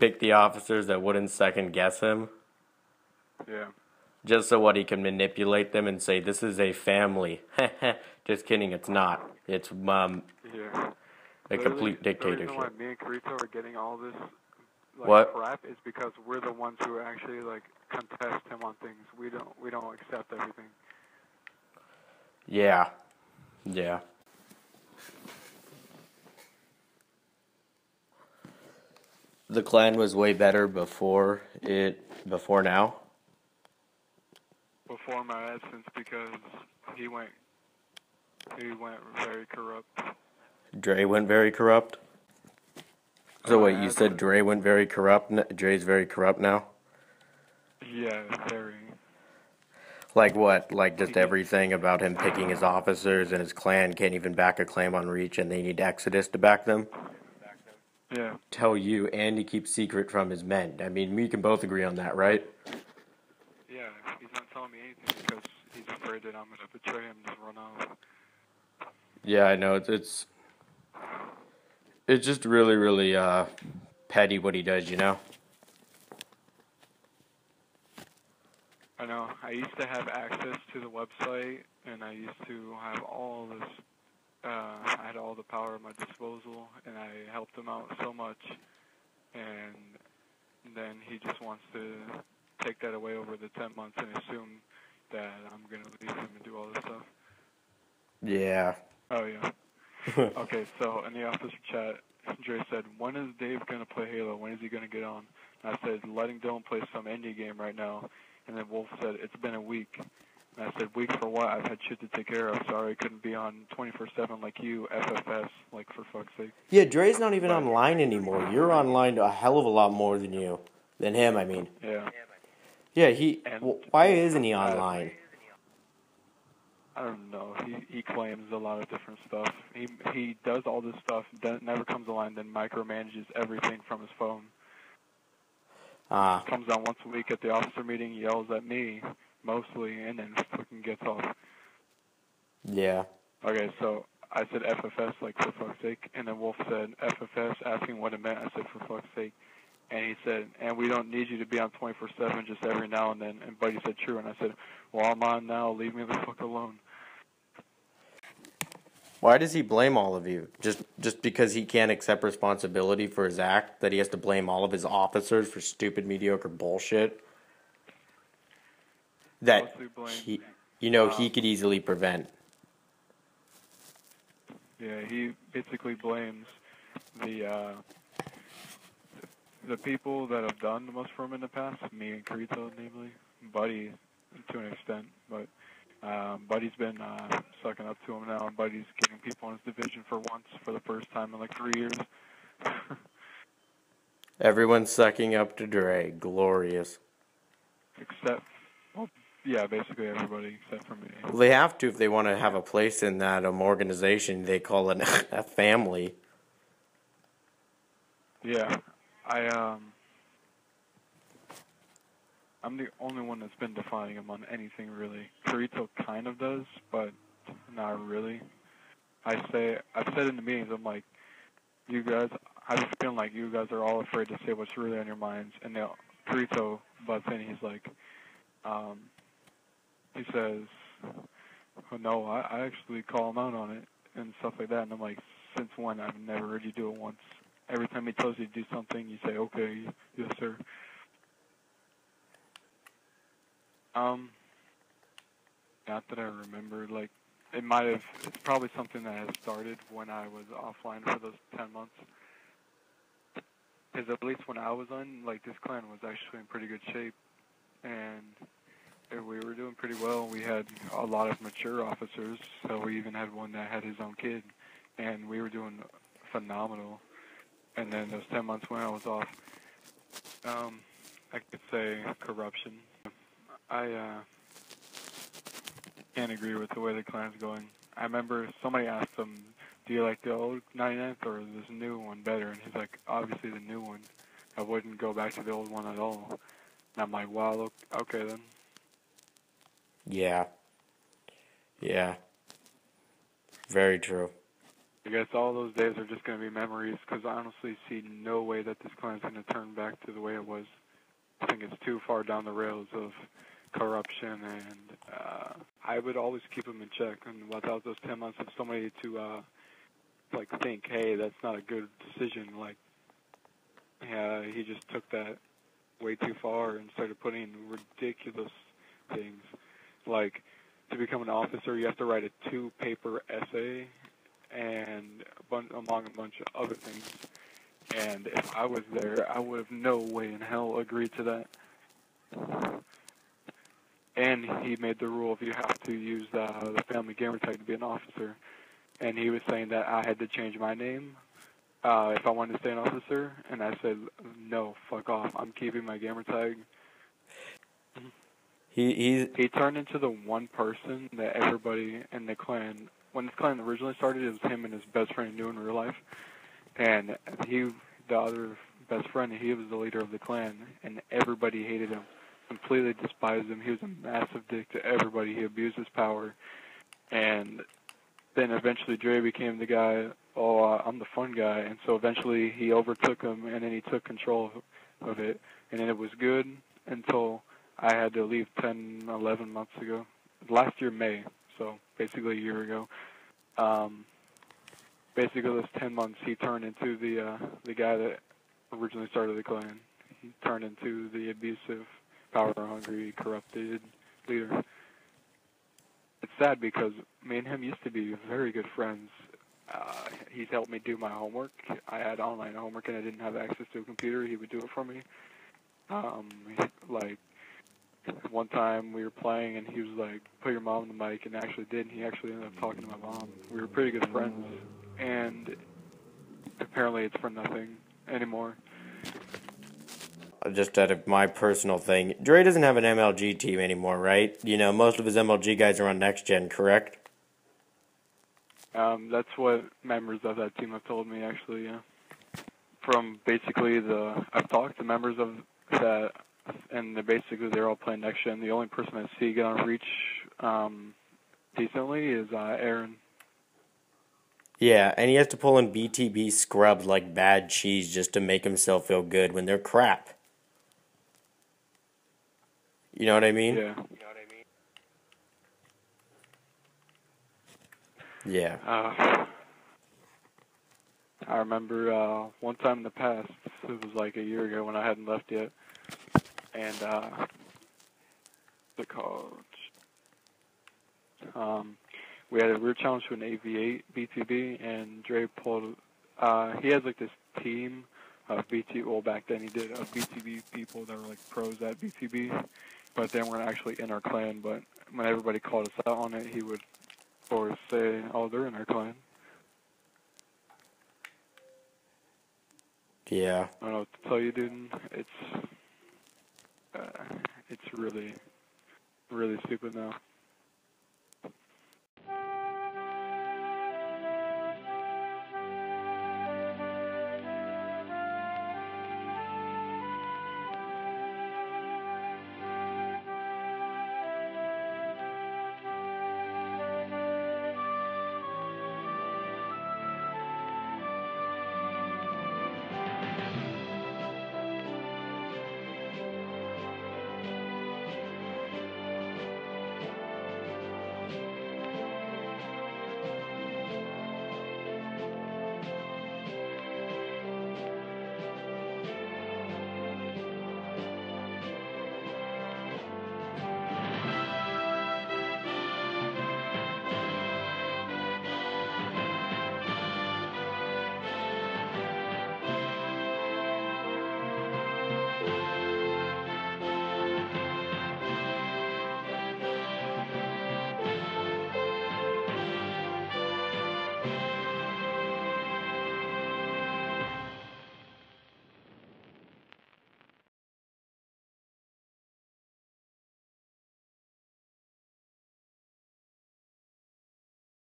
picked the officers that wouldn't second guess him. Yeah. Just so what he can manipulate them and say, this is a family. Just kidding, it's not. It's Yeah. a complete dictatorship. The reason why me and Carito are getting all this crap is because we're the ones who actually contest him on things. We don't accept everything. Yeah. Yeah. The clan was way better before now. Before my absence, because he went very corrupt. Dre went very corrupt? So wait, you said Dre went very corrupt? Dre's very corrupt now? Yeah, very. Like what? Like just everything about him picking his officers and his clan can't even back a claim on Reach and they need Exodus to back them? Yeah. Tell you, and he keeps secret from his men. I mean, we can both agree on that, right? Yeah, he's not telling me anything because he's afraid that I'm going to betray him and just run off. Yeah, I know. It's just really, really petty what he does, you know? I know. I used to have access to the website, and I used to have all this. I had all the power at my disposal, and I helped him out so much. And then he just wants to take that away over the 10 months and assume that I'm going to leave him and do all this stuff. Yeah. Oh, yeah. Okay, so in the officer chat, Dre said, when is Dave going to play Halo? When is he going to get on? And I said, letting Dylan play some indie game right now. And then Wolf said, it's been a week. And I said, week for what? I've had shit to take care of. Sorry, I couldn't be on 24/7 like you, FFS, for fuck's sake. Yeah, Dre's not even online anymore. You're online a hell of a lot more than him, I mean. Yeah. Yeah, why isn't he online? I don't know. He claims a lot of different stuff. He does all this stuff, never comes online, then micromanages everything from his phone. Comes on once a week at the officer meeting, yells at me, mostly, and then fucking gets off. Yeah. Okay, so I said FFS, for fuck's sake, and then Wolf said FFS, asking what it meant. I said, for fuck's sake. And he said, and we don't need you to be on 24/7, just every now and then. And Buddy said, true. And I said, well, I'm on now. Leave me the fuck alone. Why does he blame all of you? Just because he can't accept responsibility for his act? That he has to blame all of his officers for stupid, mediocre bullshit? That he could easily prevent. Yeah, he basically blames the people that have done the most for him in the past, me and Carito, namely. Buddy, to an extent, but Buddy's been sucking up to him now, and Buddy's getting people in his division for the first time in 3 years. Everyone's sucking up to Dre. Glorious. Except, yeah, basically everybody except for me. Well, they have to if they want to have a place in that organization they call it a family. Yeah, I'm the only one that's been defying him on anything, really. Carito kind of does, but not really. I've said in the meetings, I'm like, you guys, I just feel like you guys are all afraid to say what's really on your minds. And now Carito butts in, he's like, he says, oh, no, I actually call him out on it and stuff like that. And I'm like, since when? I've never heard you do it once. Every time he tells you to do something, you say, okay, yes, sir. Not that I remember, it's probably something that has started when I was offline for those 10 months. Because at least when I was on, this clan was actually in pretty good shape. And we were doing pretty well. We had a lot of mature officers, so we even had one that had his own kid. And we were doing phenomenal. And then those 10 months when I was off, I could say corruption. I can't agree with the way the clan's going. I remember somebody asked him, do you like the old 99th or this new one better? And he's like, obviously the new one. I wouldn't go back to the old one at all. And I'm like, wow, okay then. Yeah. Yeah. Very true. I guess all those days are just going to be memories, because I honestly see no way that this clan's going to turn back to the way it was. I think it's too far down the rails of corruption, and I would always keep him in check. And without those 10 months of somebody to think, hey, that's not a good decision, he just took that way too far and started putting in ridiculous things. Like, to become an officer, you have to write a 2-paper essay and among a bunch of other things. And if I was there, I would have no way in hell agreed to that. And he made the rule if you have to use the family gamer tag to be an officer. And he was saying that I had to change my name if I wanted to stay an officer. And I said, no, fuck off. I'm keeping my gamer tag. He turned into the one person that everybody in the clan, when this clan originally started, it was him and his best friend he knew in real life. And the other best friend, he was the leader of the clan, and everybody hated him, completely despised him. He was a massive dick to everybody. He abused his power. And then eventually Dre became the guy, I'm the fun guy. And so eventually he overtook him, and then he took control of it. And then it was good until I had to leave 10, 11 months ago. Last year, May, so basically a year ago. Basically, those 10 months, he turned into the guy that originally started the clan. He turned into the abusive, power-hungry, corrupted leader. It's sad because me and him used to be very good friends. He's helped me do my homework. I had online homework and I didn't have access to a computer. He would do it for me. One time we were playing and he was like, put your mom on the mic, and actually did, and he actually ended up talking to my mom. We were pretty good friends, and apparently it's for nothing anymore. Just out of my personal thing, Dre doesn't have an MLG team anymore, right? You know, most of his MLG guys are on Next Gen, correct? That's what members of that team have told me, actually, yeah. From basically I've talked to members of that, and they're all playing Next Gen. The only person I see get on Reach decently is Aaron. Yeah, and he has to pull in BTB scrubs like bad cheese just to make himself feel good when they're crap. You know what I mean? Yeah. Yeah. I remember one time in the past, it was like a year ago when I hadn't left yet, and the college, we had a rear challenge to an AV8 BTB, and Dre pulled, he has like this team of back then he did, of BTB people that were like pros at BTB, but they weren't actually in our clan. But when everybody called us out on it, he would always say, oh, they're in our clan. Yeah. I don't know what to tell you, dude. It's really, really stupid now.